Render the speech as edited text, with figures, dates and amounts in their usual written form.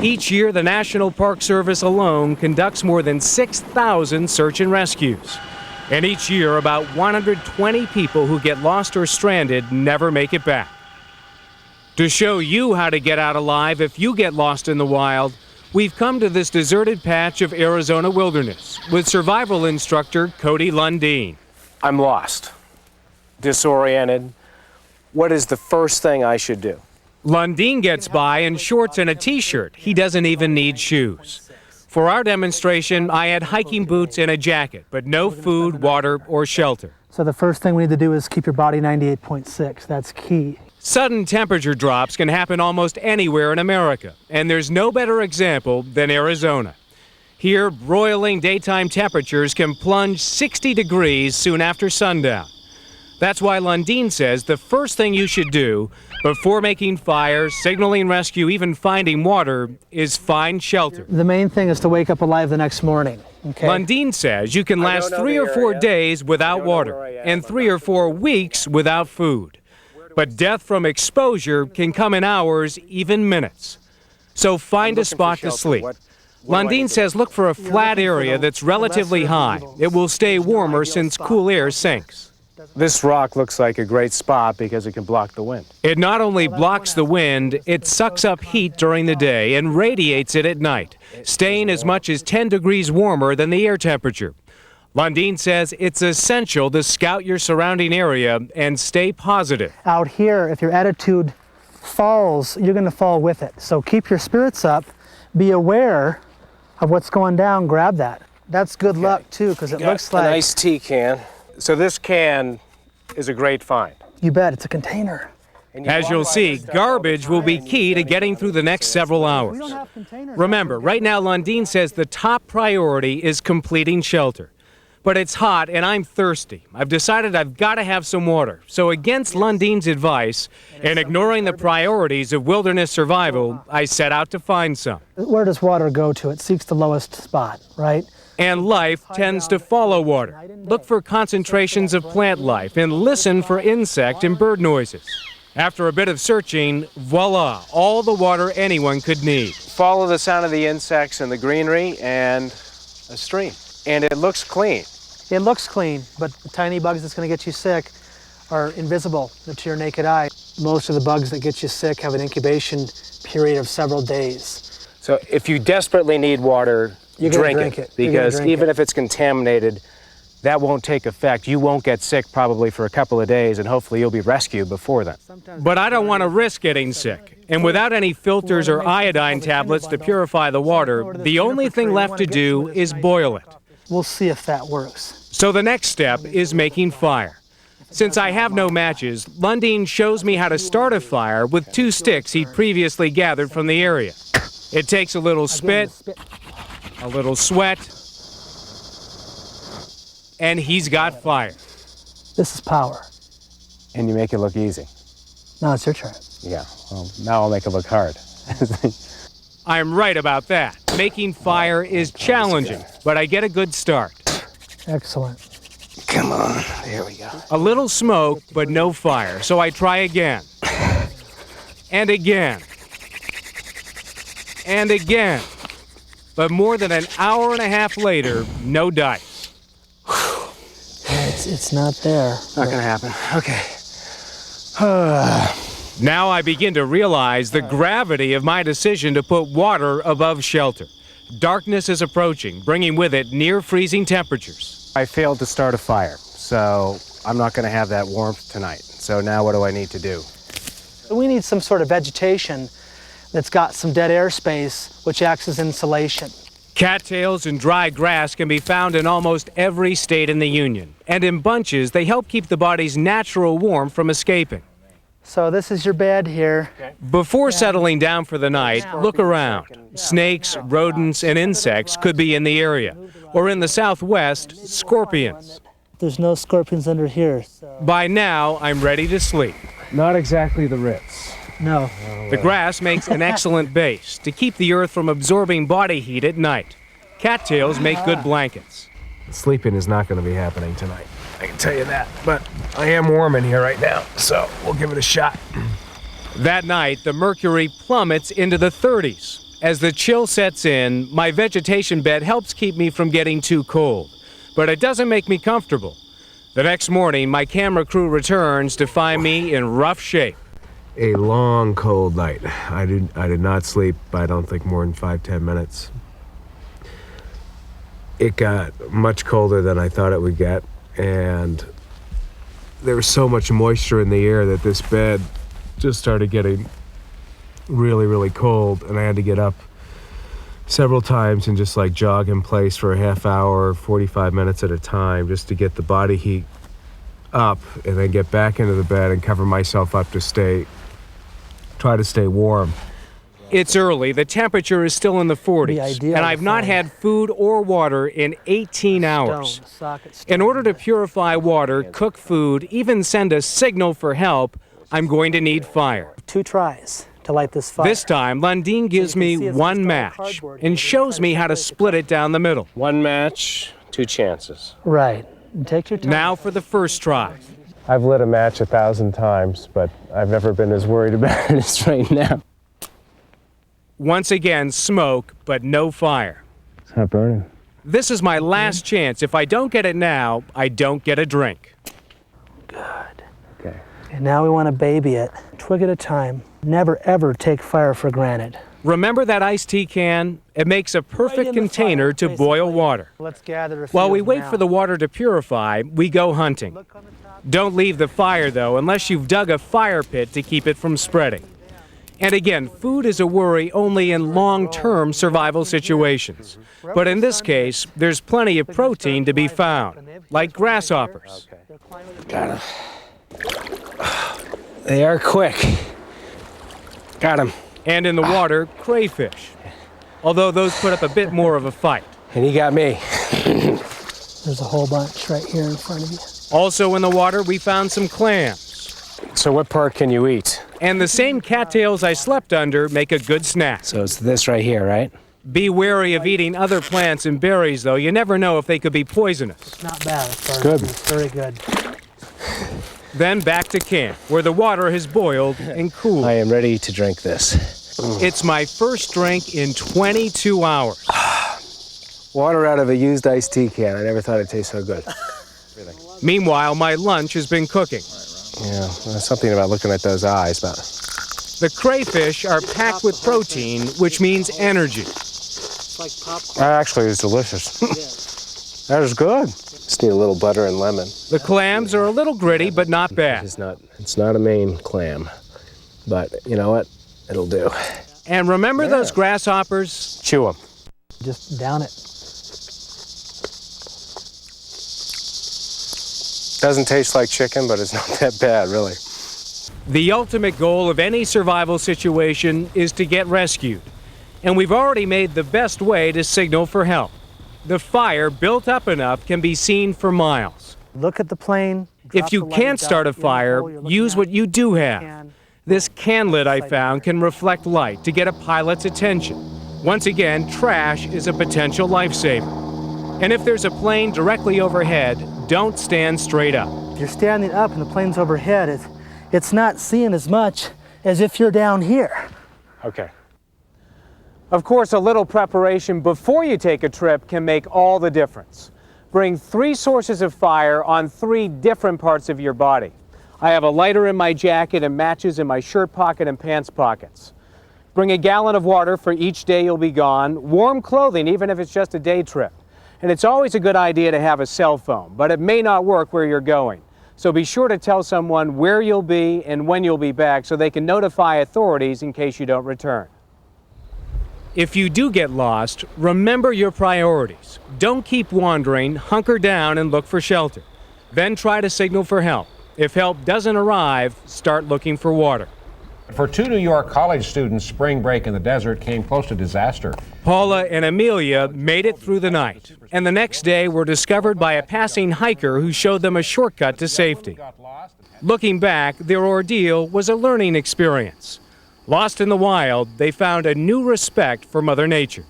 Each year, the National Park Service alone conducts more than 6,000 search and rescues. And each year, about 120 people who get lost or stranded never make it back. To show you how to get out alive if you get lost in the wild, we've come to this deserted patch of Arizona wilderness with survival instructor Cody Lundin. I'm lost, disoriented. What is the first thing I should do? Lundin gets by in shorts and a t-shirt. He doesn't even need shoes. For our demonstration, I had hiking boots and a jacket, but no food, water, or shelter. So the first thing we need to do is keep your body 98.6. That's key. Sudden temperature drops can happen almost anywhere in America, and there's no better example than Arizona. Here, broiling daytime temperatures can plunge 60 degrees soon after sundown. That's why Lundin says the first thing you should do before making fire, signaling rescue, even finding water, is find shelter. The main thing is to wake up alive the next morning. Okay? Lundin says you can last 3 or 4 days without water and 3 or 4 weeks without food. But death from exposure can come in hours, even minutes. So find a spot to sleep. Lundin says look for a flat area that's relatively high. It will stay warmer since cool air sinks. This rock looks like a great spot because it can block the wind. It not only blocks the wind, it sucks up heat during the day and radiates it at night, staying as much as 10 degrees warmer than the air temperature. Lundin says it's essential to scout your surrounding area and stay positive. Out here, if your attitude falls, you're going to fall with it. So keep your spirits up, be aware of what's going down, grab that. That's good luck too, because it looks like a nice tea can. So this can is a great find. You bet, it's a container. As you'll see, garbage will be key to getting through the next several hours. Remember, right now Lundin says the top priority is completing shelter. But it's hot and I'm thirsty. I've decided I've got to have some water. So against Lundin's advice and ignoring the priorities of wilderness survival, I set out to find some. Where does water go to? It seeks the lowest spot, right? And life tends to follow water. Look for concentrations of plant life and listen for insect and bird noises. After a bit of searching, voila, all the water anyone could need. Follow the sound of the insects and the greenery and a stream. And it looks clean. It looks clean, but the tiny bugs that's going to get you sick are invisible to your naked eye. Most of the bugs that get you sick have an incubation period of several days. So if you desperately need water, drink it. Because even if it's contaminated, that won't take effect. You won't get sick probably for a couple of days, and hopefully you'll be rescued before then. But I don't want to risk getting sick. And without any filters or iodine tablets to purify the water, the only thing left to do is boil it. We'll see if that works. So the next step is making fire. Since I have no matches, Lundin shows me how to start a fire with 2 sticks he'd previously gathered from the area. It takes a little spit, a little sweat, and he's got fire. This is power. And you make it look easy. Now it's your turn. Yeah, well, now I'll make it look hard. I'm right about that. Making fire is challenging, but I get a good start. Excellent. Come on, there we go. A little smoke, but no fire, so I try again. And again. And again. But more than an hour and a half later, no dice. It's not there. Not gonna happen. Okay. Now I begin to realize the gravity of my decision to put water above shelter. Darkness is approaching, bringing with it near freezing temperatures. I failed to start a fire, so I'm not gonna have that warmth tonight. So now what do I need to do? We need some sort of vegetation that's got some dead air space, which acts as insulation. Cattails and dry grass can be found in almost every state in the Union. And in bunches, they help keep the body's natural warmth from escaping. So this is your bed here. Before settling down for the night, look around. Snakes, rodents, and insects could be in the area. Or in the southwest, scorpions. There's no scorpions under here. By now, I'm ready to sleep. Not exactly the Ritz. No. The grass makes an excellent base to keep the earth from absorbing body heat at night. Cattails make good blankets. Sleeping is not going to be happening tonight. I can tell you that. But I am warm in here right now, so we'll give it a shot. That night, the mercury plummets into the 30s. As the chill sets in, my vegetation bed helps keep me from getting too cold, but it doesn't make me comfortable. The next morning, my camera crew returns to find me in rough shape. A long, cold night. I did not sleep, I don't think, more than 5-10 minutes. It got much colder than I thought it would get, and there was so much moisture in the air that this bed just started getting really, really cold, and I had to get up several times and just like jog in place for a half hour, 45 minutes at a time, just to get the body heat up, and then get back into the bed and cover myself up to try to stay warm. It's early, the temperature is still in the 40s, and I've not had food or water in 18 hours. In order to purify water, cook food, even send a signal for help, I'm going to need fire. 2 tries to light this fire. This time, Lundin gives me 1 match and shows me how to split it down the middle. 1 match, 2 chances. Right. Take your time. Now for the first try. I've lit a match 1,000 times, but I've never been as worried about it as right now. Once again, smoke, but no fire. It's not burning. This is my last chance. If I don't get it now, I don't get a drink. Good. Okay. And now we want to baby it, twig at a time. Never, ever take fire for granted. Remember that iced tea can? It makes a perfect container to boil water. Let's gather a While we few wait now. for the water to purify, we go hunting. Don't leave the fire, though, unless you've dug a fire pit to keep it from spreading. And again, food is a worry only in long-term survival situations. But in this case, there's plenty of protein to be found, like grasshoppers. Got them. They are quick. Got them. And in the water, crayfish. Although those put up a bit more of a fight. And he got me. There's a whole bunch right here in front of you. Also in the water, we found some clams. So what part can you eat? And the same cattails I slept under make a good snack. So it's this right here, right? Be wary of eating other plants and berries, though. You never know if they could be poisonous. It's not bad. It's good. Very good. Then back to camp, where the water has boiled and cooled. I am ready to drink this. It's my first drink in 22 hours. Water out of a used iced tea can. I never thought it'd taste so good. Meanwhile, my lunch has been cooking. Yeah, there's something about looking at those eyes, but The crayfish are packed with protein, which means energy. that actually is delicious. That is good. Just need a little butter and lemon. The clams are a little gritty, but not bad. It's not a Maine clam, but you know what? It'll do. And remember those grasshoppers? Chew them. Just down it. Doesn't taste like chicken, but it's not that bad, really. The ultimate goal of any survival situation is to get rescued. And we've already made the best way to signal for help. The fire, built up enough, can be seen for miles. Look at the plane. If you can't start a fire, use what you do have. This can lid I found can reflect light to get a pilot's attention. Once again, trash is a potential lifesaver. And if there's a plane directly overhead, don't stand straight up. If you're standing up and the plane's overhead, it's not seeing as much as if you're down here. Okay. Of course, a little preparation before you take a trip can make all the difference. Bring 3 sources of fire on 3 different parts of your body. I have a lighter in my jacket and matches in my shirt pocket and pants pockets. Bring a gallon of water for each day you'll be gone. Warm clothing, even if it's just a day trip. And it's always a good idea to have a cell phone, but it may not work where you're going. So be sure to tell someone where you'll be and when you'll be back so they can notify authorities in case you don't return. If you do get lost, remember your priorities. Don't keep wandering, hunker down and look for shelter. Then try to signal for help. If help doesn't arrive, start looking for water. For 2 New York college students, spring break in the desert came close to disaster. Paula and Amelia made it through the night, and the next day were discovered by a passing hiker who showed them a shortcut to safety. Looking back, their ordeal was a learning experience. Lost in the wild, they found a new respect for Mother Nature.